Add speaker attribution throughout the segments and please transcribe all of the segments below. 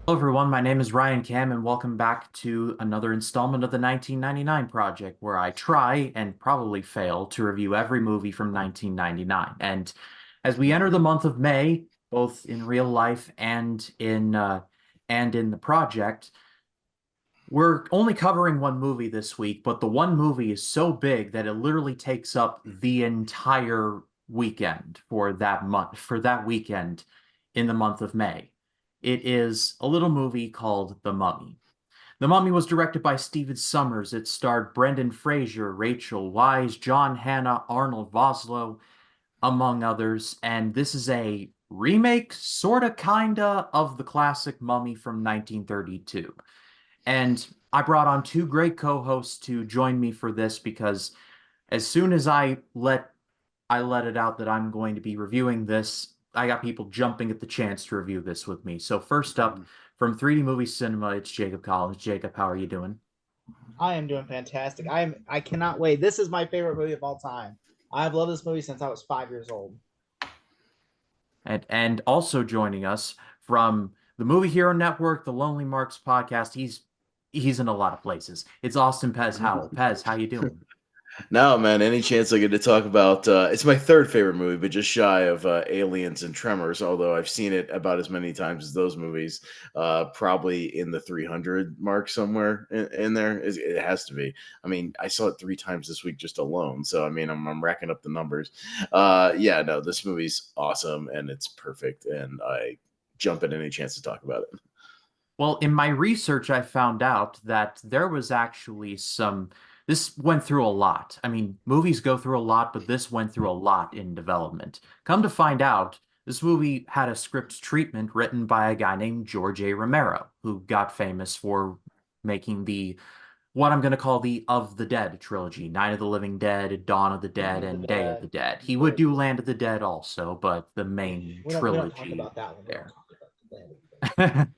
Speaker 1: Hello, everyone. My name is Ryan Cam, and welcome back to another installment of the 1999 Project, where I try and probably fail to review every movie from 1999. And as we enter the month of May, both in real life and in the project, we're only covering one movie this week, but the one movie is so big that it literally takes up the entire weekend for that weekend in the month of May. It is a little movie called The Mummy. The Mummy was directed by Stephen Sommers. It starred Brendan Fraser, Rachel Weisz, John Hannah, Arnold Vosloo, among others, and this is a remake, sorta, kinda, of the classic Mummy from 1932. And I brought on two great co-hosts to join me for this because as soon as I let it out that I'm going to be reviewing this, I got people jumping at the chance to review this with me. So first up, from 3D Movie Cinema, it's Jacob Collins. Jacob, how are you doing?
Speaker 2: I am doing fantastic. I cannot wait. This is my favorite movie of all time. I've loved this movie since I was 5 years old.
Speaker 1: And also joining us from the Movie Hero Network, the Lonely Marks podcast. He's in a lot of places. It's Austin Pez Howell. Pez, how you doing?
Speaker 3: No, man, any chance I get to talk about it's my third favorite movie, but just shy of Aliens and Tremors, although I've seen it about as many times as those movies, probably in the 300 mark somewhere in there. It has to be. I mean, I saw it three times this week just alone, so I mean, I'm racking up the numbers. Yeah, no, this movie's awesome and it's perfect, and I jump at any chance to talk about it.
Speaker 1: Well, in my research, I found out that there was actually some. This went through a lot. I mean, movies go through a lot, but this went through a lot in development. Come to find out, this movie had a script treatment written by a guy named George A. Romero, who got famous for making what I'm going to call the Of the Dead trilogy: Night of the Living Dead, Dawn of the Dead,
Speaker 2: Dawn of the
Speaker 1: and Day of the
Speaker 2: Dead.
Speaker 1: Dead. He would
Speaker 2: Or
Speaker 1: do Land of the Dead also, but the main
Speaker 2: we don't talk
Speaker 1: trilogy
Speaker 2: about that one. We don't
Speaker 1: there.
Speaker 2: talk about the Dead.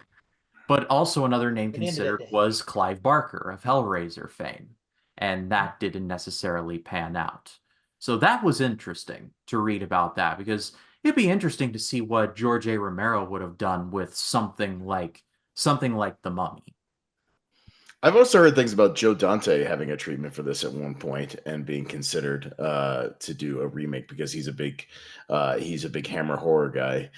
Speaker 1: But also another name
Speaker 2: It ended at
Speaker 1: considered
Speaker 2: the
Speaker 1: was Clive Barker of Hellraiser fame, and that didn't necessarily pan out. So that was interesting to read about that because it'd be interesting to see what George A. Romero would have done with something like The Mummy.
Speaker 3: I've also heard things about Joe Dante having a treatment for this at one point and being considered to do a remake because he's a big Hammer horror guy.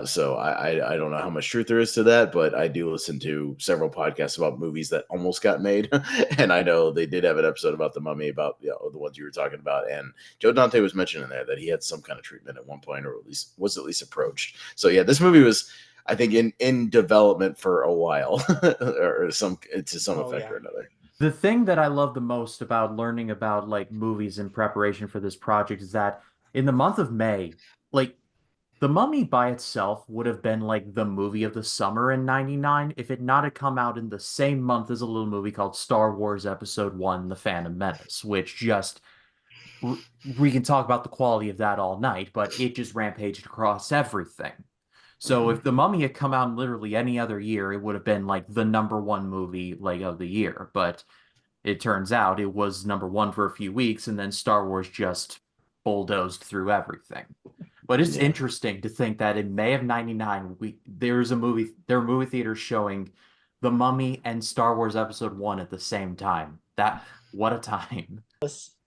Speaker 3: So I don't know how much truth there is to that, but I do listen to several podcasts about movies that almost got made, and I know they did have an episode about the Mummy, about the ones you were talking about, and Joe Dante was mentioning there that he had some kind of treatment at one point, or at least approached. So yeah, this movie was, I think, in development for a while, or some to some
Speaker 2: Oh
Speaker 3: effect
Speaker 2: yeah.
Speaker 3: or another.
Speaker 1: The thing that I love the most about learning about like movies in preparation for this project is that in the month of May, like The Mummy by itself would have been like the movie of the summer in 99 if it not had come out in the same month as a little movie called Star Wars Episode 1: The Phantom Menace, which just we can talk about the quality of that all night, but it just rampaged across everything. So
Speaker 3: Hmm.
Speaker 1: if The Mummy had come out in literally any other year, it would have been like the number one movie like of the year. But it turns out it was number one for a few weeks, and then Star Wars just bulldozed through everything. But it's
Speaker 3: Yeah.
Speaker 1: interesting to think that in May of '99, there were movie theaters showing The Mummy and Star Wars Episode 1 at the same time. What a time.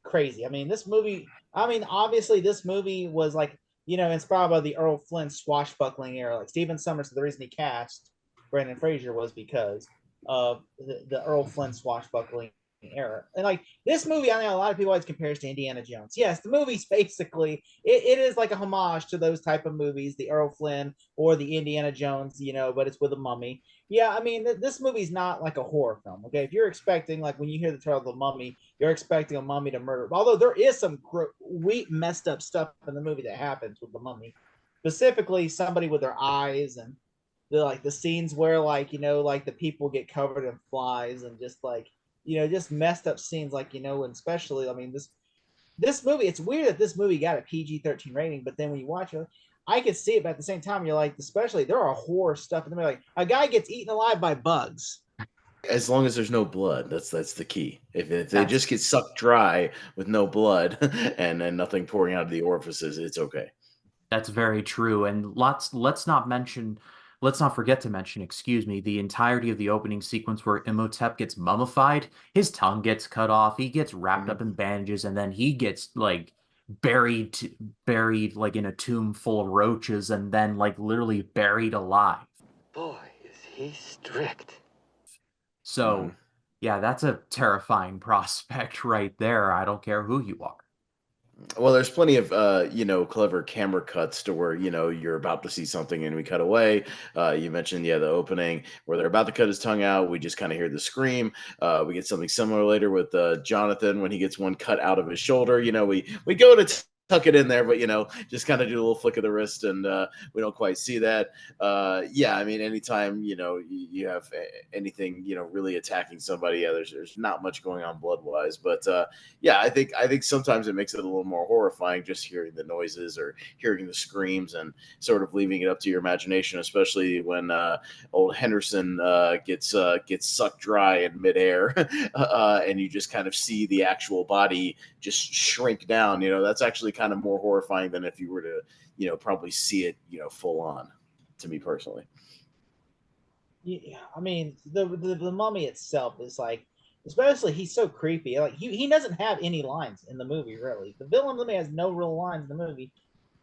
Speaker 2: Crazy. I mean, this movie. I mean, obviously, this movie was like inspired by the Earl Flynn swashbuckling era. Like Stephen Summers, the reason he cast Brendan Fraser was because of the Earl Flynn swashbuckling era. And like this movie, I know a lot of people always compares to Indiana Jones. Yes, the movie's basically it is like a homage to those type of movies, the Earl Flynn or the Indiana Jones, but it's with a mummy. Yeah, I mean, this movie's not like a horror film. Okay, if you're expecting, like, when you hear the title of the mummy, you're expecting a mummy to murder. Although there is some messed up stuff in the movie that happens with the mummy, specifically somebody with their eyes and the scenes where, like, like the people get covered in flies and just like just messed up scenes, like, and especially, I mean, this movie, it's weird that this movie got a PG-13 rating, but then when you watch it, I could see it, but at the same time, you're like, especially there are horror stuff in the movie. Like a guy gets eaten alive by bugs.
Speaker 3: As long as there's no blood, that's the key. If they
Speaker 1: That's
Speaker 3: just get sucked dry with no blood and nothing pouring out of the orifices, it's okay.
Speaker 1: That's very true. And let's not mention let's not forget to mention, excuse me, the entirety of the opening sequence where Imhotep gets mummified. His tongue gets cut off, he gets wrapped up
Speaker 3: Mhm.
Speaker 1: in bandages, and then he gets like buried like in a tomb full of roaches, and then like literally buried alive.
Speaker 4: Boy, is he strict.
Speaker 1: So,
Speaker 3: Mhm.
Speaker 1: yeah, that's a terrifying prospect right there. I don't care who you are.
Speaker 3: Well, there's plenty of clever camera cuts to where you're about to see something and we cut away. You mentioned the opening where they're about to cut his tongue out. We just kind of hear the scream. We get something similar later with Jonathan when he gets one cut out of his shoulder. We go to tuck it in there, but just kind of do a little flick of the wrist, and we don't quite see that. Yeah, I mean, anytime you have anything really attacking somebody, yeah, there's not much going on blood wise, but yeah, I think sometimes it makes it a little more horrifying just hearing the noises or hearing the screams and sort of leaving it up to your imagination, especially when old Henderson gets sucked dry in midair, and you just kind of see the actual body just shrink down. That's actually kind of more horrifying than if you were to probably see it full on. To me personally.
Speaker 2: Yeah, I mean, the mummy itself is like, especially he's so creepy. Like he doesn't have any lines in the movie really. The villain mummy has no real lines in the movie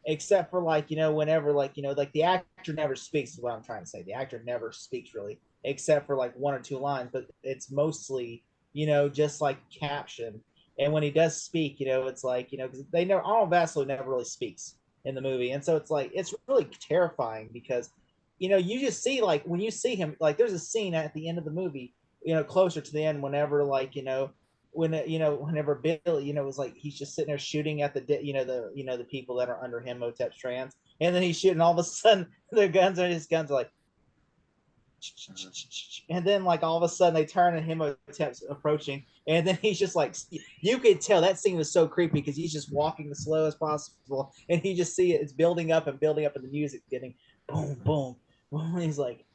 Speaker 2: except for like whenever like the actor never speaks. Is what I'm trying to say. The actor never speaks really, except for like one or two lines, but it's mostly just like caption. And when he does speak, it's like because they know Arnold Vosloo never really speaks in the movie, and so it's like it's really terrifying because you just see like when you see him, like there's a scene at the end of the movie, closer to the end, whenever like whenever Bill, was like he's just sitting there shooting at the people that are under him, Motep's trance, and then he's shooting. All of a sudden, his guns are like, and then like all of a sudden they turn and Himotep's approaching, and then he's just like, you could tell that scene was so creepy because he's just walking the slowest possible, and you just see it's building up and building up, and the music's getting boom, boom, boom. He's like,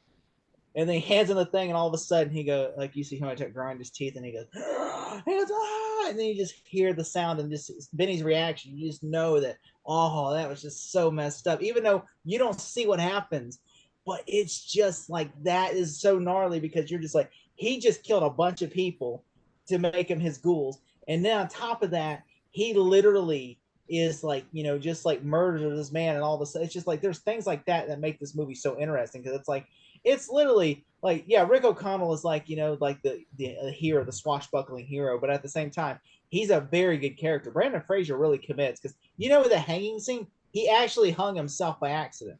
Speaker 2: and then he hands him the thing, and all of a sudden he goes, like you see Himotep grind his teeth, and he goes, and then you just hear the sound and just Benny's reaction. You just know that, oh, that was just so messed up. Even though you don't see what happens, but it's just like that is so gnarly because you're just like, he just killed a bunch of people to make him his ghouls. And then on top of that, he literally is like, just like murdered this man and all this. It's just like there's things like that make this movie so interesting because it's like it's literally like, yeah, Rick O'Connell is like, like the hero, the swashbuckling hero, but at the same time, he's a very good character. Brandon Fraser really commits because with the hanging scene, he actually hung himself by accident.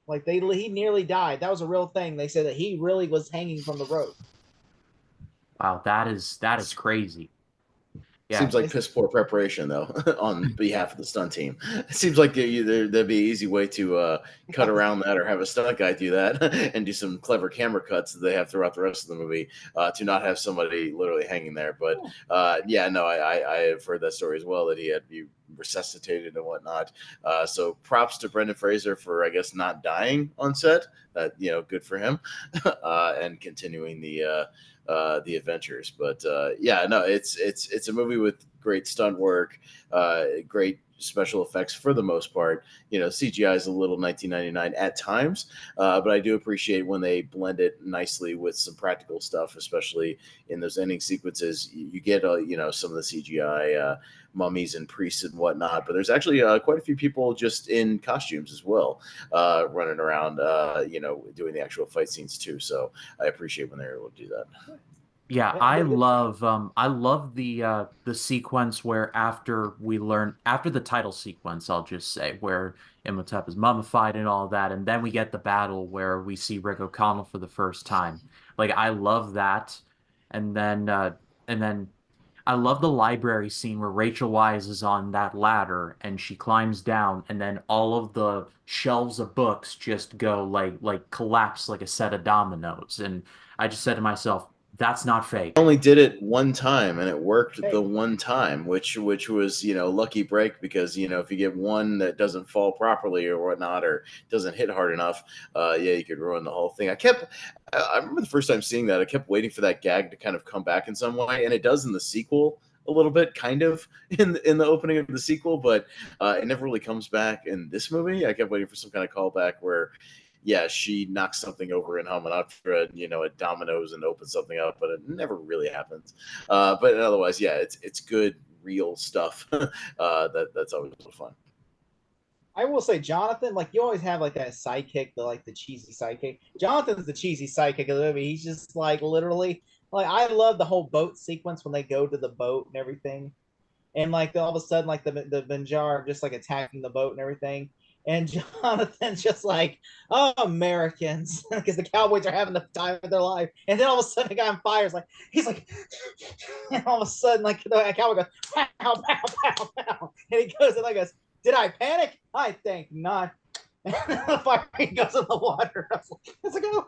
Speaker 2: Like he nearly died. That was a real thing. They said that he really was hanging from the rope.
Speaker 1: Wow, that is crazy. Yeah,
Speaker 3: Seems like piss poor preparation, though, on behalf of the stunt team. It seems like there'd be an easy way to cut around that or have a stunt guy do that and do some clever camera cuts that they have throughout the rest of the movie to not have somebody literally hanging there. But yeah, no, I have heard that story as well, that he had to be resuscitated and whatnot. So props to Brendan Fraser for, I guess, not dying on set. Good for him, and continuing the adventures. But yeah, no, it's a movie with great stunt work, great special effects for the most part. CGI is a little 1999 at times, but I do appreciate when they blend it nicely with some practical stuff, especially in those ending sequences. You get some of the CGI mummies and priests and whatnot, but there's actually quite a few people just in costumes as well, running around, doing the actual fight scenes too. So I appreciate when they're able to do that.
Speaker 1: yeah, I love the sequence where after the title sequence, I'll just say, where Imhotep is mummified and all that, and then we get the battle where we see Rick O'Connell for the first time. Like I love that. And then I love the library scene where Rachel Wise is on that ladder and she climbs down, and then all of the shelves of books just go like collapse like a set of dominoes. And I just said to myself, that's not fake.
Speaker 3: Only did it one time and it worked
Speaker 2: Hey,
Speaker 3: the one time, which was lucky break, because if you get one that doesn't fall properly or whatnot, or doesn't hit hard enough, yeah, you could ruin the whole thing. I remember the first time seeing that, I kept waiting for that gag to kind of come back in some way, and it does in the sequel a little bit, kind of in the opening of the sequel, but it never really comes back in this movie. I kept waiting for some kind of callback where yeah, she knocks something over in Hamunaptra, at Domino's and opens something up, but it never really happens. But otherwise, yeah, it's good, real stuff. That's always fun.
Speaker 2: I will say, Jonathan, like you always have like that sidekick, the cheesy sidekick. Jonathan's the cheesy sidekick of the movie. He's just like literally like I love the whole boat sequence when they go to the boat and everything, and like all of a sudden like the Benjar just like attacking the boat and everything, and Jonathan's just like, oh, Americans, because the Cowboys are having the time of their life, and then all of a sudden the guy on fire is like he's like, and all of a sudden like the cowboy goes pow pow pow pow, and he goes and like goes, did I panic? I think not. And the fire goes in the water. I was like, oh.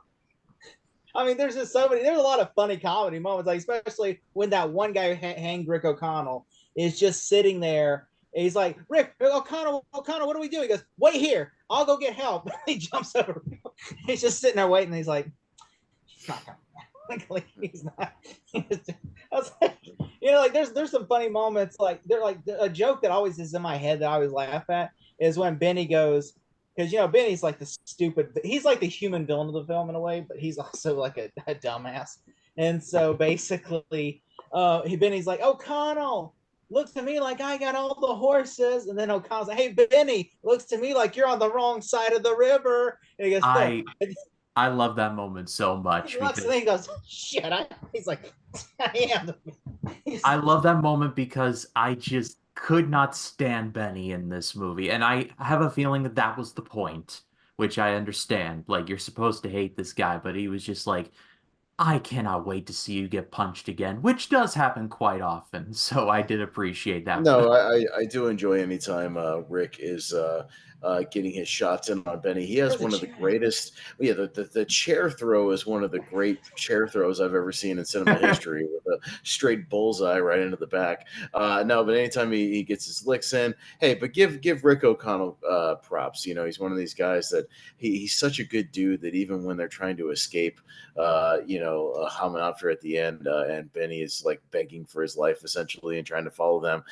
Speaker 2: I mean, there's just so many. There's a lot of funny comedy moments, like especially when that one guy hanged Rick O'Connell is just sitting there. And he's like, Rick O'Connell, what do we do? He goes, wait here. I'll go get help. He jumps over. He's just sitting there waiting. He's like, he's not coming back. Like, he's not. I was like, like there's some funny moments. Like they're like a joke that always is in my head that I always laugh at is when Benny goes, because Benny's like the stupid, he's like the human villain of the film in a way, but he's also like a dumbass. And so basically, Benny's like, O'Connell, looks to me like I got all the horses. And then O'Connell's like, hey, Benny, looks to me like you're on the wrong side of the river. And he goes,
Speaker 1: I love that moment so much.
Speaker 2: He looks and he goes, shit. He's like, I am.
Speaker 1: I love that moment because I just could not stand Benny in this movie. And I have a feeling that that was the point, which I understand. Like, you're supposed to hate this guy, but he was just like, I cannot wait to see you get punched again, which does happen quite often. So I did appreciate that.
Speaker 3: No, I do enjoy anytime Rick is getting his shots in on Benny. He has one of the greatest. Yeah, the chair throw is one of the great chair throws I've ever seen in cinema history, with a straight bullseye right into the back. No, but anytime he gets his licks in, hey, but give Rick O'Connell props. He's one of these guys that he's such a good dude that even when they're trying to escape, Hamunaptra at the end, and Benny is like begging for his life essentially and trying to follow them,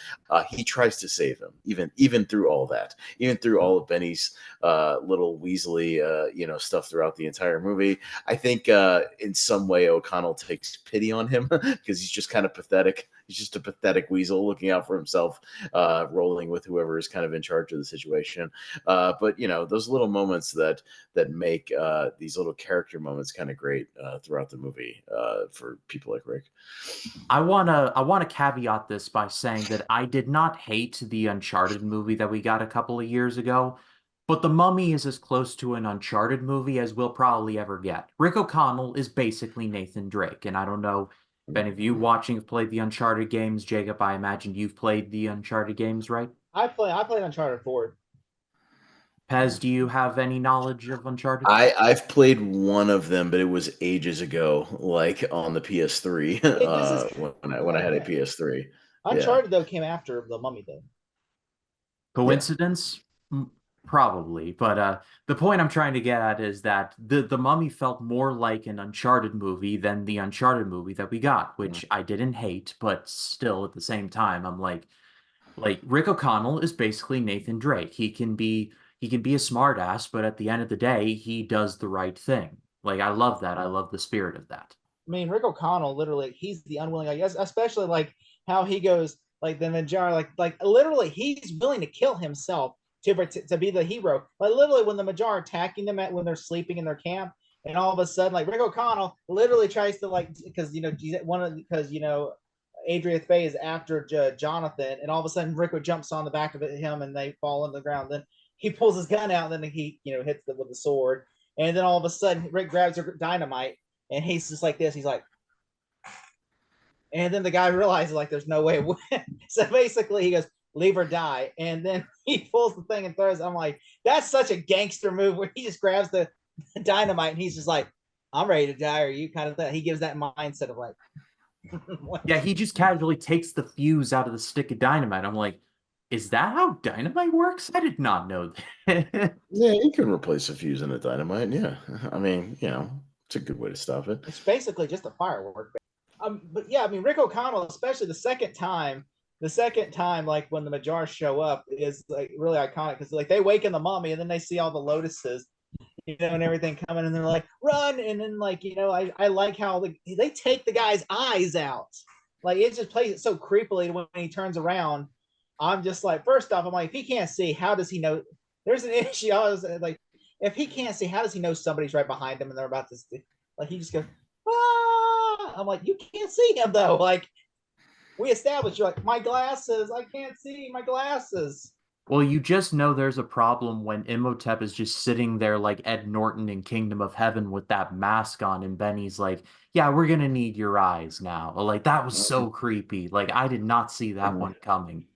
Speaker 3: he tries to save him even through all that, even through all of Benny's little Weasley stuff throughout the entire movie. I think in some way O'Connell takes pity on him because he's just kind of pathetic. He's just a pathetic weasel looking out for himself, rolling with whoever is kind of in charge of the situation. But those little moments that make these little character moments kind of great throughout the movie for people like Rick.
Speaker 1: I wanna caveat this by saying that I did not hate the Uncharted movie that we got a couple of years ago, but The Mummy is as close to an Uncharted movie as we'll probably ever get. Rick O'Connell is basically Nathan Drake, and I don't know if any of you watching have played the Uncharted games. Jacob, I imagine you've played the Uncharted games, right?
Speaker 2: I played Uncharted 4.
Speaker 1: Pez, do you have any knowledge of Uncharted?
Speaker 3: I've played one of them, but it was ages ago, like on the PS3, when I had a PS3.
Speaker 2: Uncharted though came after The Mummy though.
Speaker 1: Coincidence? Probably, but the point I'm trying to get at is that the Mummy felt more like an Uncharted movie than the Uncharted movie that we got, which I didn't hate, but still at the same time I'm like Rick O'Connell is basically Nathan Drake. He can be a smartass, but at the end of the day, he does the right thing. Like, I love that. I love the spirit of that.
Speaker 2: I mean, Rick O'Connell literally, he's the unwilling, I guess, especially like how he goes like the Majar, like literally he's willing to kill himself to be the hero. Like literally when the Majar are attacking them when they're sleeping in their camp, and all of a sudden like Rick O'Connell literally tries to because Adrian Faye is after Jonathan, and all of a sudden Rick jumps on the back of him and they fall on the ground. Then he pulls his gun out and then he hits them with the sword, and then all of a sudden Rick grabs her dynamite and he's just like this. He's like, and then the guy realizes like there's no way it would. So basically he goes, leave or die. And then he pulls the thing and throws it. I'm like, that's such a gangster move where he just grabs the dynamite and he's just like, I'm ready to die, or you kind of thing. He gives that mindset of like,
Speaker 1: yeah, he just casually takes the fuse out of the stick of dynamite. I'm like, is that how dynamite works? I did not know that.
Speaker 3: Yeah, you can replace a fuse in a dynamite. Yeah. I mean, it's a good way to stop it.
Speaker 2: It's basically just a firework. But yeah, I mean, Rick O'Connell, especially the second time, like when the Majar show up, is like really iconic because like they waken the Mummy and then they see all the lotuses, and everything coming, and they're like, run, and then like, I like how they take the guy's eyes out. Like it just plays it so creepily when he turns around. I'm just like, first off, I'm like, if he can't see, how does he know? There's an issue. I was like, if he can't see, how does he know somebody's right behind him and they're about to see? Like he just goes, ah! I'm like, you can't see him though. Like we established, you're like, my glasses, I can't see my glasses.
Speaker 1: Well, you just know there's a problem when Imhotep is just sitting there like Ed Norton in Kingdom of Heaven with that mask on, and Benny's like, "Yeah, we're gonna need your eyes now." Like that was so creepy. Like I did not see that one coming.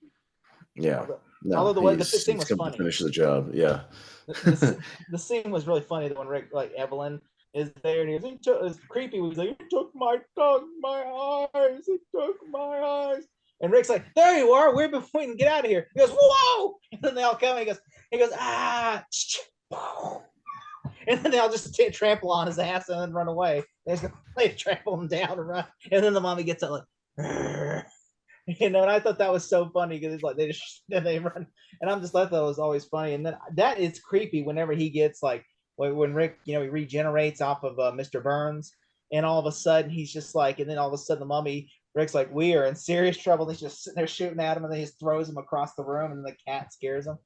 Speaker 3: Yeah. No,
Speaker 2: Although the scene
Speaker 3: he's
Speaker 2: was
Speaker 3: come to
Speaker 2: funny.
Speaker 3: finish the job. Yeah.
Speaker 2: The scene was really funny when Rick, like Evelyn is there and he goes, it's creepy. He's like, he took my tongue, my eyes, he took my eyes. And Rick's like, there you are. We're before we can get out of here. He goes, whoa! And then they all come. He goes, ah, and then they all just trample on his ass and then run away. They trample him down and run. And then the mommy gets up like, and I thought that was so funny because it's like they run, and I'm just, I thought it was always funny. And then that is creepy whenever he gets like when Rick, he regenerates off of Mr. Burns, and all of a sudden he's just like, and then all of a sudden the mummy, Rick's like, we are in serious trouble. And he's just sitting there shooting at him, and then he just throws him across the room, and then the cat scares him.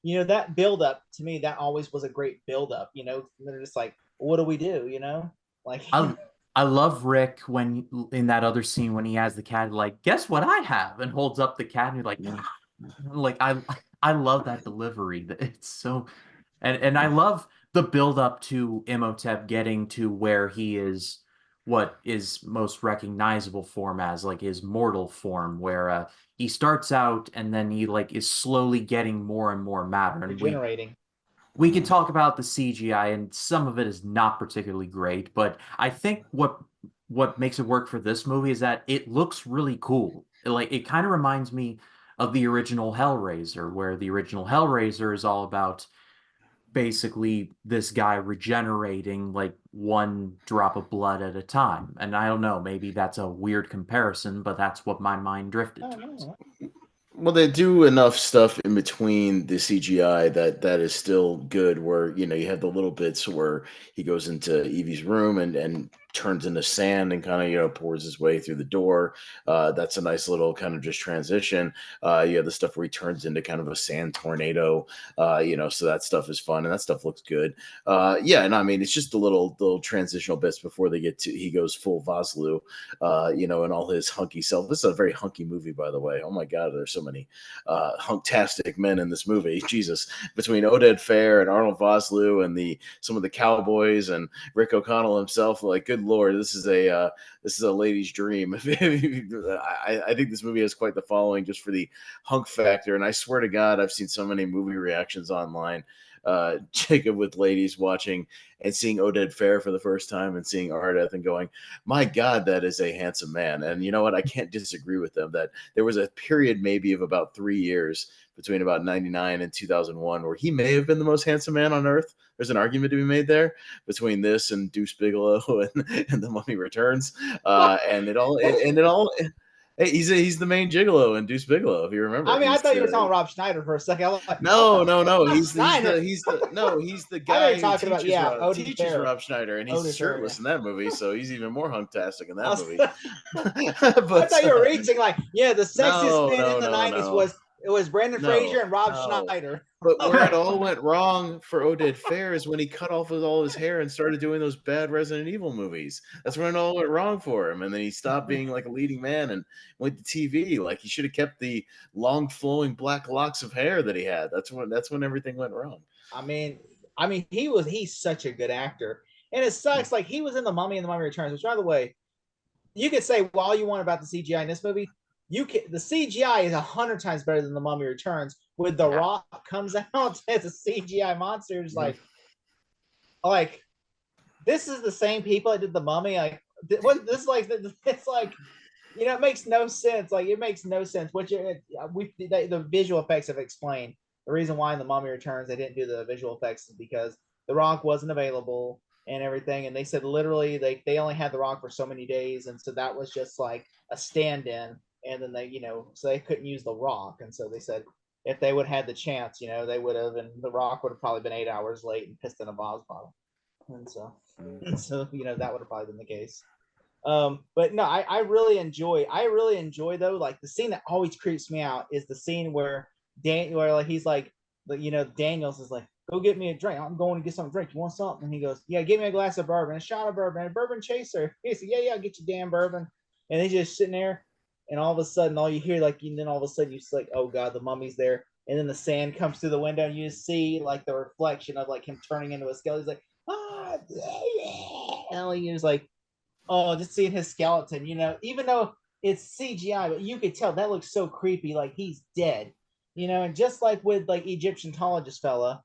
Speaker 2: That build up to me, that always was a great build up. They're just like, what do we do? Like.
Speaker 1: I love Rick when in that other scene when he has the cat, like, guess what I have, and holds up the cat, and you're like, like I love that delivery. It's so, and I love the build up to Imhotep getting to where he is, what is most recognizable form as like his mortal form, where he starts out and then he like is slowly getting more and more matter, and
Speaker 2: Regenerating.
Speaker 1: we can talk about the CGI, and some of it is not particularly great, but I think what makes it work for this movie is that it looks really cool. Like it kind of reminds me of the original Hellraiser, where the original Hellraiser is all about basically this guy regenerating like one drop of blood at a time. And I don't know, maybe that's a weird comparison, but that's what my mind drifted towards.
Speaker 3: Well, they do enough stuff in between the CGI that is still good. Where you have the little bits where he goes into Evie's room and turns into sand and kind of pours his way through the door. That's a nice little kind of just transition. You have the stuff where he turns into kind of a sand tornado. So that stuff is fun and that stuff looks good. Yeah, and I mean it's just the little transitional bits before they get to he goes full Vosloo, and all his hunky self. This is a very hunky movie, by the way. Oh my God, there's so many hunktastic men in this movie. Jesus, between Oded Fair and Arnold Vosloo and some of the cowboys and Rick O'Connell himself, like good Lord, this is a lady's dream. I think this movie has quite the following just for the hunk factor, and I swear to God, I've seen so many movie reactions online. Jacob with ladies watching and seeing Oded Fair for the first time and seeing Ardeth and going, my God, that is a handsome man. And you know what? I can't disagree with them that there was a period maybe of about 3 years between about 99 and 2001 where he may have been the most handsome man on earth. There's an argument to be made there between this and Deuce Bigelow and The Mummy Returns. And it all hey, he's the main gigolo in Deuce Bigelow, if you remember.
Speaker 2: I mean, I thought you were talking Rob Schneider for a second. I was like,
Speaker 3: no. He's
Speaker 2: Schneider.
Speaker 3: he's the guy who
Speaker 2: talking about, yeah,
Speaker 3: teaches Rob Schneider, and he's
Speaker 2: Odin
Speaker 3: shirtless
Speaker 2: Fair,
Speaker 3: in that movie, so he's even more hunktastic in that movie.
Speaker 2: I thought you were reaching like, yeah, the sexiest man in the 90s was Brendan Fraser and Rob Schneider.
Speaker 3: But where it all went wrong for Oded Fair is when he cut off all his hair and started doing those bad Resident Evil movies. That's when it all went wrong for him. And then he stopped being like a leading man and went to TV. Like he should have kept the long flowing black locks of hair that he had. That's when everything went wrong.
Speaker 2: I mean, he's such a good actor. And it sucks. Like he was in The Mummy and The Mummy Returns, which by the way, you could say all you want about the CGI in this movie. The CGI is 100 times better than The Mummy Returns. When The Rock comes out as a CGI monster, it's like this is the same people that did The Mummy. Like what this like? It's like it makes no sense. Like it makes no sense. The visual effects have explained the reason why in The Mummy Returns they didn't do the visual effects is because The Rock wasn't available and everything. And they said literally they only had The Rock for so many days, and so that was just like a stand-in. And then they, so they couldn't use The Rock. And so they said, if they would have had the chance, they would have, and The Rock would have probably been 8 hours late and pissed in a Vase bottle. And so, that would have probably been the case. But no, I really enjoy though, like the scene that always creeps me out is the scene where where like he's like, Daniels is like, go get me a drink. I'm going to get something to drink. You want something? And he goes, yeah, give me a glass of bourbon, a shot of bourbon, a bourbon chaser. He said, yeah, I'll get you damn bourbon. And he's just sitting there, and all of a sudden, all you hear, like, and then all of a sudden, you see, like, oh god, the mummy's there, and then the sand comes through the window, and you just see like the reflection of like him turning into a skeleton. He's like, ah, and he was like, oh, just seeing his skeleton, even though it's CGI, but you could tell that looks so creepy, like he's dead, and just like with like Egyptologist fella,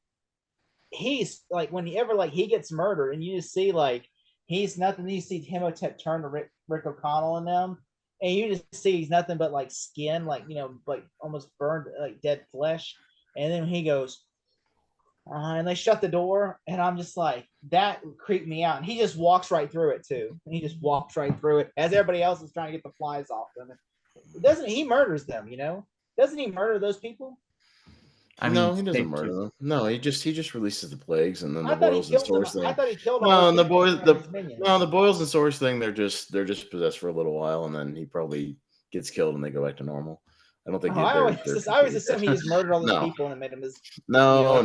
Speaker 2: he's like whenever like he gets murdered and you just see like he's nothing, you see Imhotep turn to Rick O'Connell and them, and you just see he's nothing but like skin, like like almost burned, like dead flesh, and then he goes, and they shut the door, and I'm just like, that creeped me out. And he just walks right through it too. He just walks right through it as everybody else is trying to get the flies off them. Doesn't he murders them? Doesn't he murder those people?
Speaker 1: I
Speaker 3: No,
Speaker 1: mean,
Speaker 3: he doesn't murder them. No, he just releases the plagues, and then the boils and sores thing.
Speaker 2: I thought he killed them.
Speaker 3: No, and the boils and sores thing, they're just possessed for a little while, and then he probably gets killed, and they go back to normal. I don't think.
Speaker 2: I always assume he just murdered all those people and made them his.
Speaker 3: No.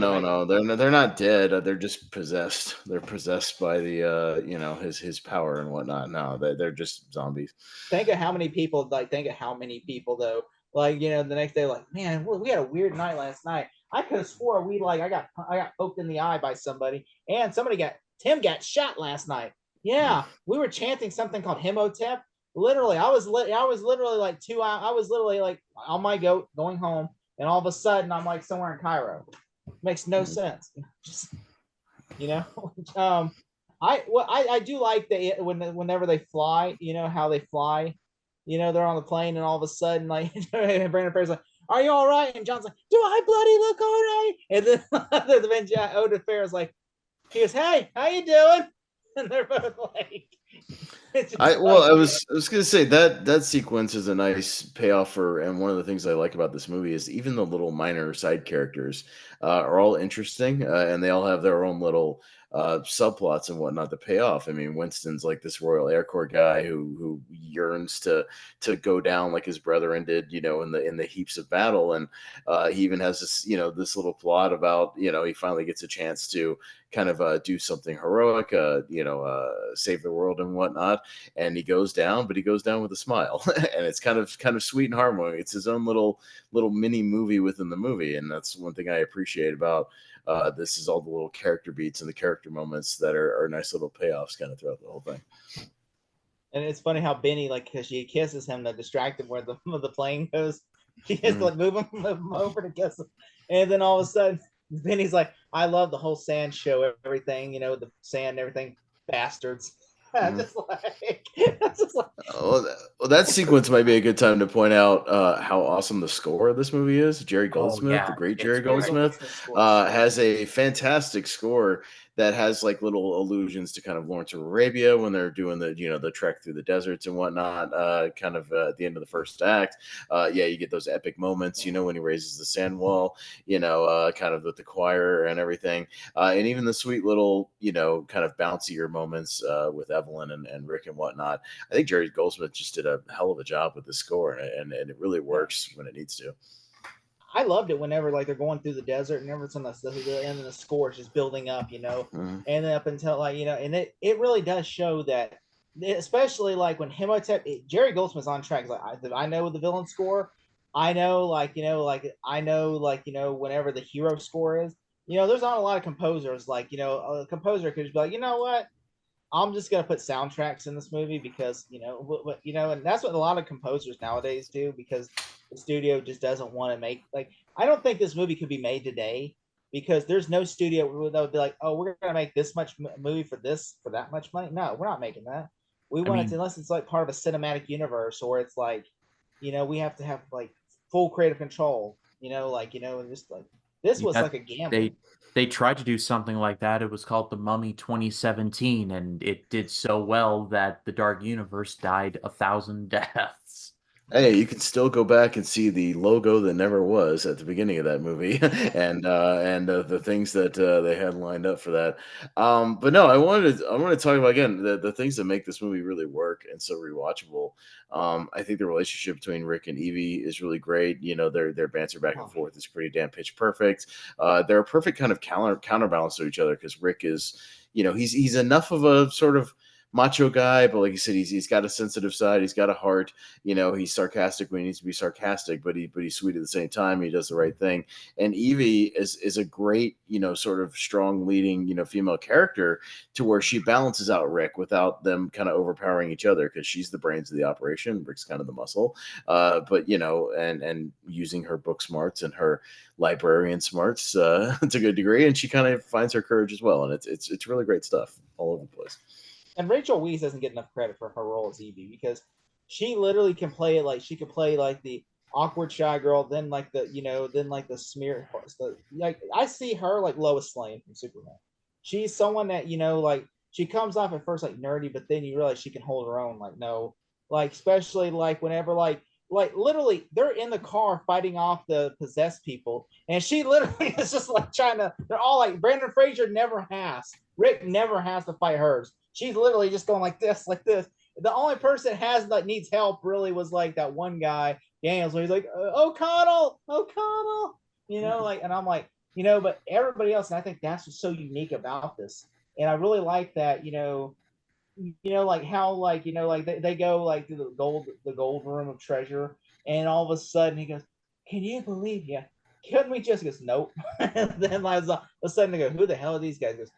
Speaker 3: They're not dead. They're just possessed. They're possessed by the his power and whatnot. No, they're just zombies.
Speaker 2: Think of how many people though. Like the next day, like, man, we had a weird night last night. I could have swore I got poked in the eye by somebody, and Tim got shot last night. Yeah, we were chanting something called Imhotep. Literally, I was literally like 2 hours. I was literally like on my goat going home, and all of a sudden I'm like somewhere in Cairo. Makes no sense. I do like whenever they fly. How they fly. They're on the plane, and all of a sudden, like Brandon Fraser's like, "Are you all right?" And John's like, "Do I bloody look all right?" And then Oda Farrell's like, he goes, "Hey, how you doing?" And they're both like.
Speaker 3: I was gonna say that sequence is a nice payoff for, and one of the things I like about this movie is even the little minor side characters are all interesting, and they all have their own little subplots and whatnot to pay off. I mean, Winston's like this Royal Air Corps guy who yearns to go down like his brethren did, in the heaps of battle, and he even has this this little plot about he finally gets a chance to kind of do something heroic, save the world and whatnot, and he goes down, but he goes down with a smile, and it's kind of sweet and heartwarming. It's his own little mini movie within the movie, and that's one thing I appreciate about this is all the little character beats and the character moments that are nice little payoffs kind of throughout the whole thing.
Speaker 2: And it's funny how Benny, like, because she kisses him to distract him where the plane goes. She has to like move him over to kiss him, and then all of a sudden Benny's like, "I love the whole sand show, everything, the sand and everything, bastards." Just like,
Speaker 3: well, that sequence might be a good time to point out how awesome the score of this movie is. Jerry Goldsmith, the great Jerry Goldsmith, has a fantastic score that has like little allusions to kind of Lawrence of Arabia when they're doing the the trek through the deserts and whatnot. Kind of at the end of the first act, you get those epic moments. When he raises the sand wall, kind of with the choir and everything, and even the sweet little kind of bouncier moments with Evelyn and Rick and whatnot. I think Jerry Goldsmith just did a hell of a job with the score, and it really works when it needs to.
Speaker 2: I loved it whenever like they're going through the desert and everything, the end of the score is just building up, and then up until like and it really does show that, especially like when Imhotep, Jerry Goldsmith's on track. Like I know the villain score, I know whenever the hero score is, there's not a lot of composers like a composer could just be like, what, I'm just gonna put soundtracks in this movie because and that's what a lot of composers nowadays do, because the studio just doesn't want to make, like, I don't think this movie could be made today because there's no studio that would be like, oh, we're gonna make this much movie for that much money. No, we're not making that. We want it to, unless it's like part of a cinematic universe, or it's like, we have to have like full creative control. And just like this was like a gamble.
Speaker 1: They tried to do something like that. It was called The Mummy 2017, and it did so well that the Dark Universe died 1,000 deaths.
Speaker 3: Hey, you can still go back and see the logo that never was at the beginning of that movie, and the things that they had lined up for that. But no, I wanted to talk about again the things that make this movie really work and so rewatchable. I think the relationship between Rick and Evie is really great. You know, their banter back and
Speaker 2: Oh,
Speaker 3: forth is pretty damn pitch perfect. They're a perfect kind of counterbalance to each other because Rick is, you know, he's enough of a sort of macho guy, but like you said, he's got a sensitive side. He's got a heart. You know, he's sarcastic when he needs to be sarcastic, but he's sweet at the same time. He does the right thing. And Evie is a great, you know, sort of strong leading, you know, female character to where she balances out Rick without them kind of overpowering each other because she's the brains of the operation. Rick's kind of the muscle. But you know, and using her book smarts and her librarian smarts to a good degree, and she kind of finds her courage as well. And it's really great stuff all over the place.
Speaker 2: and Rachel Weisz doesn't get enough credit for her role as Evie because she literally can play it like she could play like the awkward shy girl, then like the then like the smear. Like I see her like Lois Lane from Superman. She's someone that like she comes off at first like nerdy, but then you realize she can hold her own. Like no, like especially like whenever like literally they're in the car fighting off the possessed people, and she literally is just like trying to. They're all like Brandon Fraser never has. Rick never has to fight hers. She's literally just going like this, like this. The only person has that needs help really was like that one guy, Daniels, where he's like, O'Connell, O'Connell, like, and I'm like, but everybody else, and I think that's what's so unique about this. And I really like that, like how like like they go like to the gold room of treasure, and all of a sudden he goes, "Can you believe you? Couldn't we just?" He goes, "Nope." And then like all of a sudden they go, "Who the hell are these guys?" He goes,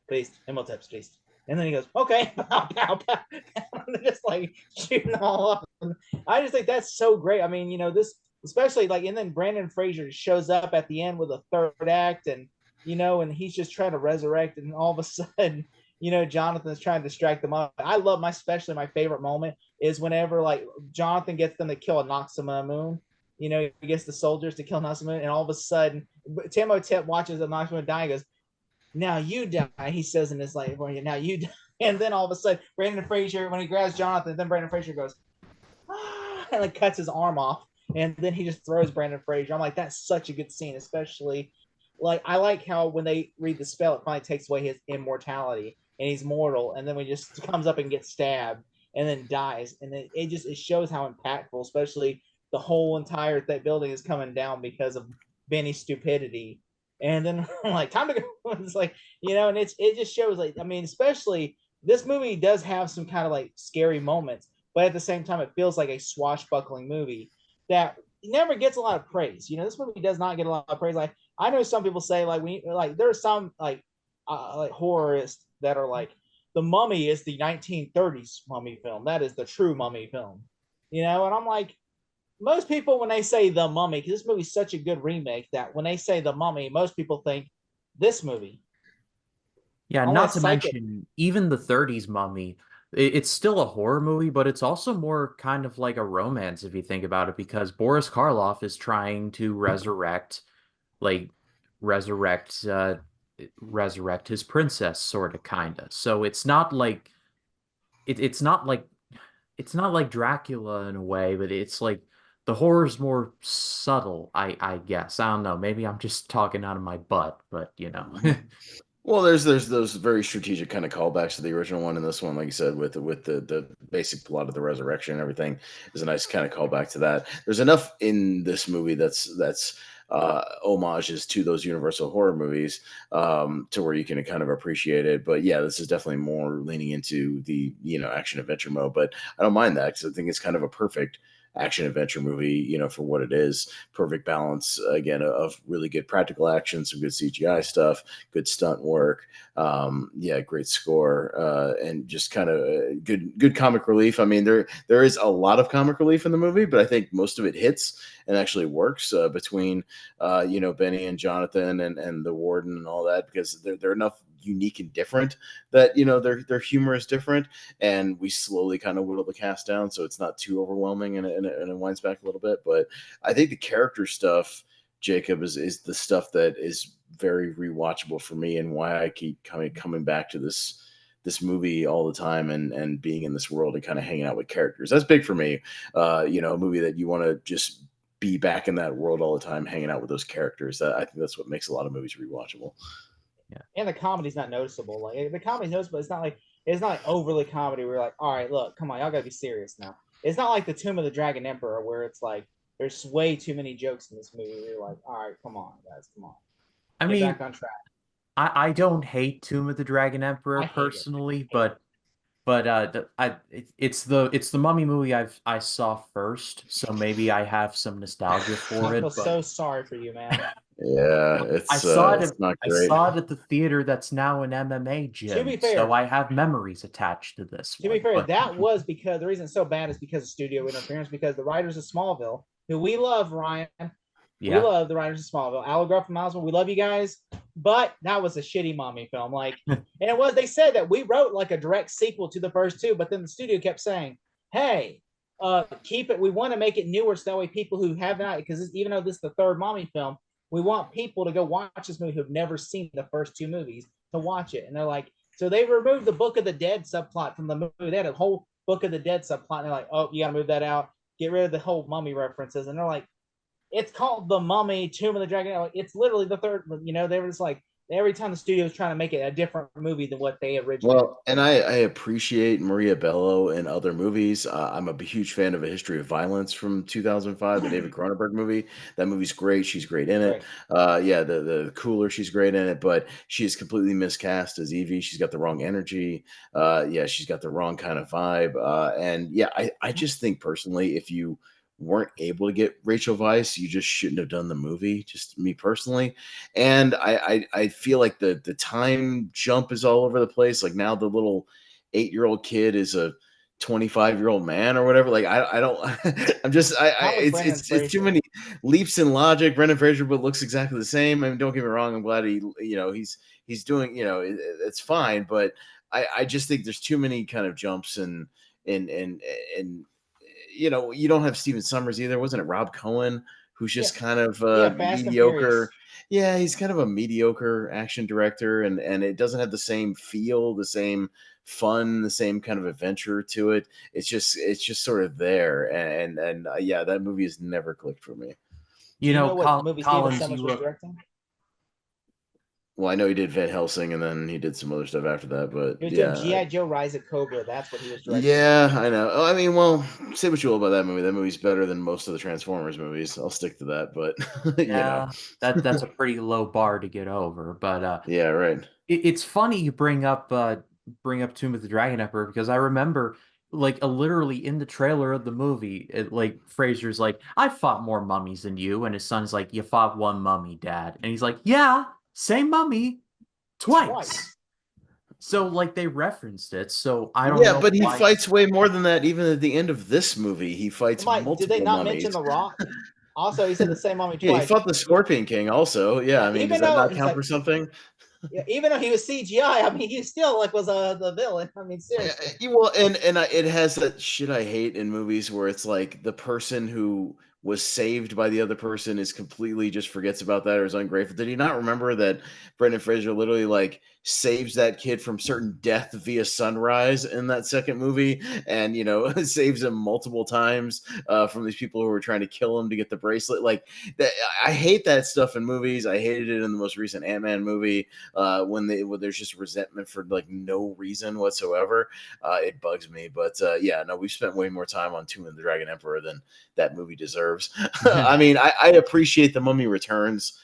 Speaker 2: "Please, Imhotep's please." And then he goes, "Okay," pow, pow, pow. And they're just like shooting all up. And I just think that's so great. I mean, this especially like, and then Brandon Fraser shows up at the end with a third act, and and he's just trying to resurrect, and all of a sudden, Jonathan's trying to distract them up. I love especially my favorite moment is whenever like Jonathan gets them to kill a Noxima Moon. He gets the soldiers to kill Noxima Moon, and all of a sudden, Imhotep watches the Noxima die and goes, "Now you die," he says in his life, "Now you die." And then all of a sudden, Brandon Fraser, when he grabs Jonathan, then Brandon Fraser goes, "Ah," and like cuts his arm off. And then he just throws Brandon Fraser. I'm like, that's such a good scene, especially like I like how when they read the spell, it finally takes away his immortality and he's mortal. And then when he just comes up and gets stabbed and then dies. And then it shows how impactful, especially the whole entire building is coming down because of Benny's stupidity. And then like time to go. It's like, and it just shows like, I mean, especially this movie does have some kind of like scary moments, but at the same time, it feels like a swashbuckling movie that never gets a lot of praise. This movie does not get a lot of praise. Like I know some people say like there's some like horrorists that are like the Mummy is the 1930s Mummy film. That is the true Mummy film. And I'm like, most people when they say the Mummy, because this movie's such a good remake that when they say the Mummy, most people think this movie.
Speaker 1: Yeah, not
Speaker 2: Unless
Speaker 1: to
Speaker 2: Psycho.
Speaker 1: mention even the 30s Mummy. It's still a horror movie, but it's also more kind of like a romance if you think about it, because Boris Karloff is trying to like resurrect resurrect his princess, sort of kinda. So it's not like it's not like Dracula in a way, but it's like the horror's more subtle, I guess. I don't know. Maybe I'm just talking out of my butt, but you know.
Speaker 3: Well, there's those very strategic kind of callbacks to the original one, and this one, like you said, with the basic plot of the resurrection and everything, is a nice kind of callback to that. There's enough in this movie that's homages to those Universal horror movies to where you can kind of appreciate it. But yeah, this is definitely more leaning into the action adventure mode. But I don't mind that because I think it's kind of a perfect action adventure movie, for what it is. Perfect balance again of really good practical action, some good CGI stuff, good stunt work. Yeah, great score, and just kind of good comic relief. I mean, there is a lot of comic relief in the movie, but I think most of it hits and actually works between Benny and Jonathan and the warden and all that, because they're enough unique and different that their humor is different, and we slowly kind of whittle the cast down so it's not too overwhelming and it winds back a little bit. But I think the character stuff, Jacob, is the stuff that is very rewatchable for me, and why I keep coming back to this movie all the time and being in this world and kind of hanging out with characters. That's big for me. A movie that you want to just be back in that world all the time, hanging out with those characters. I think that's what makes a lot of movies rewatchable.
Speaker 2: Yeah, and the comedy's not noticeable. Like the comedy's noticeable. It's not like overly comedy. We're like, all right, look, come on, y'all gotta be serious now. It's not like the Tomb of the Dragon Emperor where it's like there's way too many jokes in this movie. We're like, all right, come on, guys, come on,
Speaker 1: I
Speaker 2: get
Speaker 1: mean,
Speaker 2: back on track.
Speaker 1: I don't hate Tomb of the Dragon Emperor personally, but it's the Mummy movie I saw first, so maybe I have some nostalgia for
Speaker 2: I
Speaker 1: it.
Speaker 2: feel
Speaker 1: But
Speaker 2: so sorry for you, man.
Speaker 3: Yeah,
Speaker 1: I saw it.
Speaker 3: it's not
Speaker 1: I
Speaker 3: great.
Speaker 1: saw it at the theater that's now an MMA
Speaker 2: To be
Speaker 1: gym,
Speaker 2: fair,
Speaker 1: so I have memories attached to this.
Speaker 2: To be fair, that was because the reason it's so bad is because of studio interference. Because the writers of Smallville, who we love, Ryan, we love the writers of Smallville, Al LeGraf from Oswald, we love you guys, but that was a shitty Mummy film. Like, and it was. They said that we wrote like a direct sequel to the first two, but then the studio kept saying, "Hey, keep it. We want to make it newer, so that way people who have not, because even though this is the third Mummy film, we want people to go watch this movie who've never seen the first two movies to watch it." And they're like, so they removed the Book of the Dead subplot from the movie. They had a whole Book of the Dead subplot, and they're like, "Oh, you got to move that out. Get rid of the whole Mummy references." And they're like, "It's called The Mummy, Tomb of the Dragon." It's literally the third. They were just like, every time the studio was trying to make it a different movie than what they originally.
Speaker 3: Well, and I appreciate Maria Bello in other movies. I'm a huge fan of A History of Violence from 2005, the David Cronenberg movie. That movie's great. She's great in it. Yeah, the Cooler, she's great in it, but she is completely miscast as Evie. She's got the wrong energy. Yeah, she's got the wrong kind of vibe. And yeah, I just think personally, if you weren't able to get Rachel Weisz, you just shouldn't have done the movie. Just me personally, and I feel like the time jump is all over the place. Like now the little 8-year-old kid is a 25-year-old man or whatever. Like I don't. It's too many leaps in logic. Brendan Fraser, but looks exactly the same. I mean, don't get me wrong. I'm glad he's doing. It's fine, but I just think there's too many kind of jumps and you don't have Steven Summers either. Wasn't it Rob Cohen, who's just kind of mediocre? Yeah, he's kind of a mediocre action director, and it doesn't have the same feel, the same fun, the same kind of adventure to it. It's just sort of there, and yeah, that movie has never clicked for me.
Speaker 2: Do you know what movie Steven Summers was directing?
Speaker 3: Well, I know he did Van Helsing, and then he did some other stuff after that. But
Speaker 2: he was doing G.I. Joe: Rise of Cobra. That's what he was directing.
Speaker 3: Yeah, I know. I mean, well, say what you will about that movie. That movie's better than most of the Transformers movies. I'll stick to that. But
Speaker 1: yeah, that's a pretty low bar to get over. But
Speaker 3: yeah, right.
Speaker 1: It's funny you bring up Tomb of the Dragon Emperor, because I remember like literally in the trailer of the movie, like Fraser's like, "I fought more mummies than you," and his son's like, "You fought one mummy, Dad," and he's like, "Yeah. Same mummy twice." So like they referenced it. So I don't know.
Speaker 3: Yeah, but he fights way more than that. Even at the end of this movie, he fights multiple
Speaker 2: Did they not
Speaker 3: mummies.
Speaker 2: mention The Rock? Also, he said the same mummy twice.
Speaker 3: Yeah, he fought the Scorpion King also. Yeah, I mean, does that not count for something?
Speaker 2: Yeah, even though he was CGI, I mean, he still was the villain. I mean, seriously.
Speaker 3: Well, and it has that shit I hate in movies where it's like the person who was saved by the other person is completely just forgets about that or is ungrateful. Did he not remember that Brendan Fraser literally like saves that kid from certain death via sunrise in that second movie, and saves him multiple times from these people who were trying to kill him to get the bracelet? Like that, I hate that stuff in movies. I hated it in the most recent Ant-Man movie when there's just resentment for like no reason whatsoever. It bugs me, but yeah, no, we've spent way more time on Tomb of the Dragon Emperor than that movie deserves. I mean, I appreciate The Mummy Returns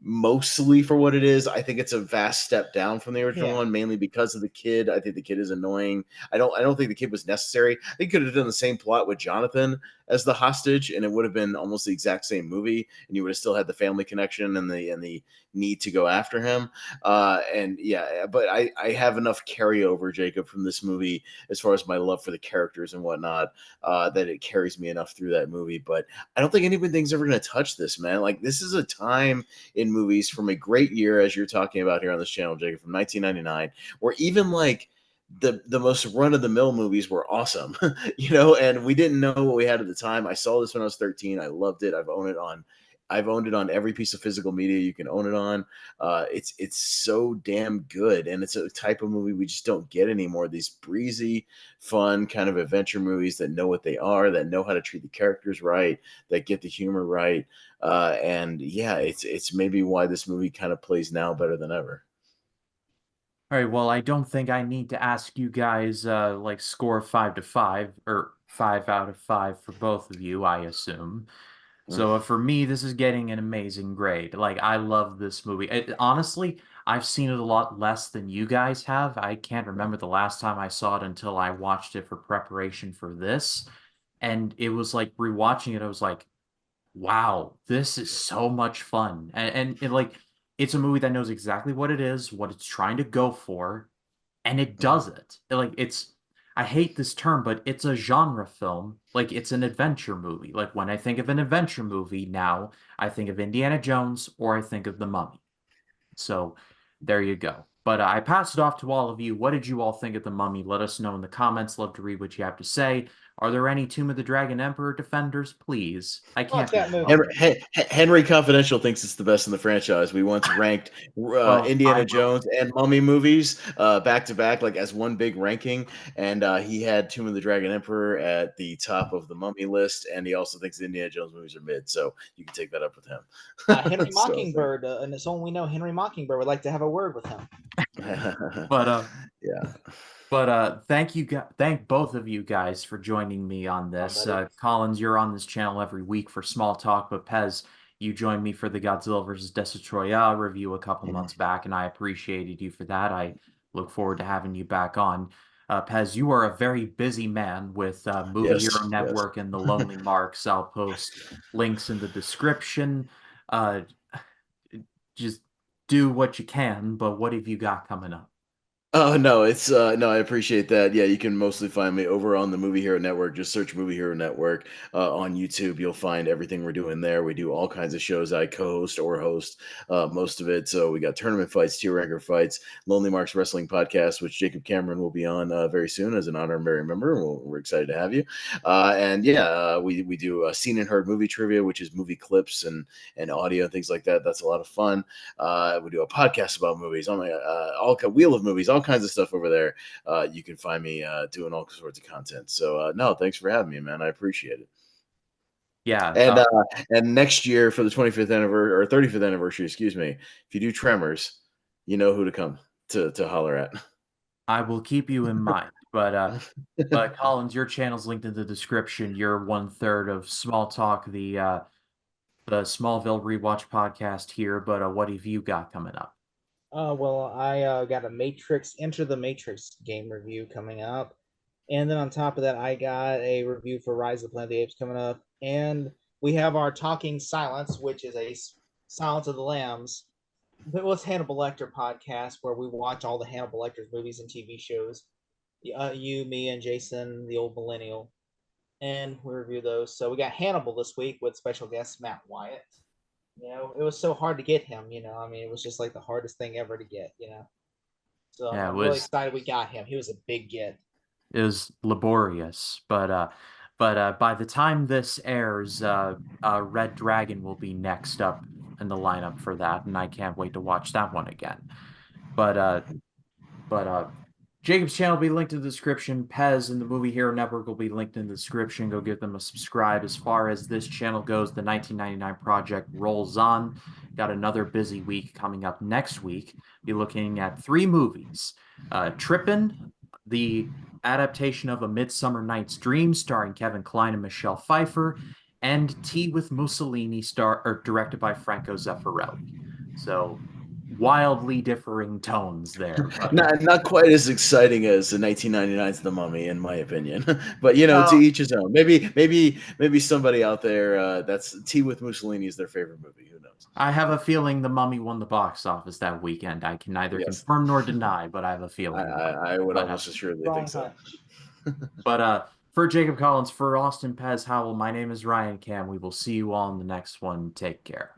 Speaker 3: mostly for what it is. I think it's a vast step down from the original one, mainly because of the kid. I think the kid is annoying. I don't think the kid was necessary. I think could have done the same plot with Jonathan as the hostage, and it would have been almost the exact same movie, and you would have still had the family connection and the need to go after him. And yeah, but I have enough carryover, Jacob, from this movie as far as my love for the characters and whatnot, that it carries me enough through that movie. But I don't think anything's ever going to touch this, man. Like, this is a time in movies from a great year, as you're talking about here on this channel, Jacob, from 1999, where even like the most run-of-the-mill movies were awesome, and we didn't know what we had at the time. I saw this when I was 13. I loved it. I've owned it on I've owned it on every piece of physical media you can own it on. It's so damn good, and it's a type of movie we just don't get anymore. These breezy, fun kind of adventure movies that know what they are, that know how to treat the characters right, that get the humor right. And yeah, it's maybe why this movie kind of plays now better than ever.
Speaker 1: All right, well, I don't think I need to ask you guys like score 5 to 5 or 5 out of 5 for both of you, I assume.
Speaker 3: Mm.
Speaker 1: So for me, this is getting an amazing grade. Like I love this movie. Honestly, I've seen it a lot less than you guys have. I can't remember the last time I saw it until I watched it for preparation for this. And it was like rewatching it, I was like, wow, this is so much fun. And like it's a movie that knows exactly what it is, what it's trying to go for, and it
Speaker 3: Mm.
Speaker 1: does it. Like it's I hate this term, but it's a genre film. Like it's an adventure movie. Like when I think of an adventure movie now, I think of Indiana Jones or I think of The Mummy. So there you go. But I pass it off to all of you. What did you all think of The Mummy? Let us know in the comments. Love to read what you have to say. Are there any Tomb of the Dragon Emperor defenders? Please. I
Speaker 2: Fuck
Speaker 1: can't
Speaker 2: that
Speaker 1: read
Speaker 2: movie.
Speaker 3: Henry Confidential thinks it's the best in the franchise. We once ranked
Speaker 1: Well, I
Speaker 3: Indiana
Speaker 1: will.
Speaker 3: Jones and Mummy movies back to back, like as one big ranking. And he had Tomb of the Dragon Emperor at the top of the Mummy list, and he also thinks the Indiana Jones movies are mid. So you can take that up with him.
Speaker 2: Henry
Speaker 3: So,
Speaker 2: Mockingbird, and it's only we know Henry Mockingbird would like to have a word with him.
Speaker 1: But
Speaker 3: yeah.
Speaker 1: thank you, thank both of you guys for joining me on this.
Speaker 2: Buddy.
Speaker 1: Collins, you're on this channel every week for Small Talk, but Pez, you joined me for the Godzilla vs. Destroyer review a couple months back, and I appreciated you for that. I look forward to having you back on. Pez, you are a very busy man with Movie
Speaker 3: Yes.
Speaker 1: Hero
Speaker 3: Yes.
Speaker 1: Network and The Lonely Marks. I'll post links in the description. Uh, just do what you can, but what have you got coming up?
Speaker 3: Oh no, it's no, I appreciate that. Yeah, you can mostly find me over on the Movie Hero Network. Just search Movie Hero Network on YouTube. You'll find everything we're doing there. We do all kinds of shows. I co-host or host most of it. So we got tournament fights, tier ranker fights, Lonely Marks Wrestling Podcast, which Jacob Cameron will be on very soon as an honorary member. We're excited to have you. And yeah, we do seen and heard movie trivia, which is movie clips and audio and things like that. That's a lot of fun. We do a podcast about movies. Oh my, all Wheel of Movies, all kinds of stuff over there. You can find me doing all sorts of content. So no, thanks for having me, man. I appreciate it.
Speaker 1: Yeah,
Speaker 3: And next year for the 25th anniversary or 35th anniversary, excuse me, if you do Tremors, you know who to come to holler at.
Speaker 1: I will keep you in mind. But Collins, your channel's linked in the description. You're 1/3 of Small Talk, the Smallville rewatch podcast here. But what have you got coming up?
Speaker 2: Well, I got a Matrix Enter the Matrix game review coming up, and then on top of that, I got a review for Rise of the Planet of the Apes coming up, and we have our Talking Silence, which is a Silence of the Lambs. It was Hannibal Lecter podcast where we watch all the Hannibal Lecter's movies and TV shows. You, me, and Jason, the old millennial, and we review those. So we got Hannibal this week with special guest Matt Wyatt. It was so hard to get him. I mean, it was just like the hardest thing ever to get. So
Speaker 1: Yeah,
Speaker 2: I'm really excited we got him. He was a big get.
Speaker 1: it was laborious, but by the time this airs, Red Dragon will be next up in the lineup for that, and I can't wait to watch that one again. But Jacob's channel will be linked in the description. Pez and the Movie Hero Network will be linked in the description. Go give them a subscribe. As far as this channel goes, the 1999 project rolls on. Got another busy week coming up next week. Be looking at 3 movies. Trippin', the adaptation of A Midsummer Night's Dream, starring Kevin Kline and Michelle Pfeiffer, and Tea with Mussolini, directed by Franco Zeffirelli. So wildly differing tones there.
Speaker 3: Not quite as exciting as the 1999's The Mummy, in my opinion. But to
Speaker 1: Well,
Speaker 3: each his own. Maybe somebody out there that's Tea with Mussolini is their favorite movie. Who knows?
Speaker 1: I have a feeling The Mummy won the box office that weekend. I can neither
Speaker 3: Yes,
Speaker 1: confirm nor deny, but I have a feeling.
Speaker 3: I would
Speaker 1: But,
Speaker 3: almost assuredly
Speaker 2: Wrong
Speaker 3: think so.
Speaker 2: hunch.
Speaker 1: but for Jacob Collins, for Austin Pez Howell, my name is Ryan Cam. We will see you all in the next one. Take care.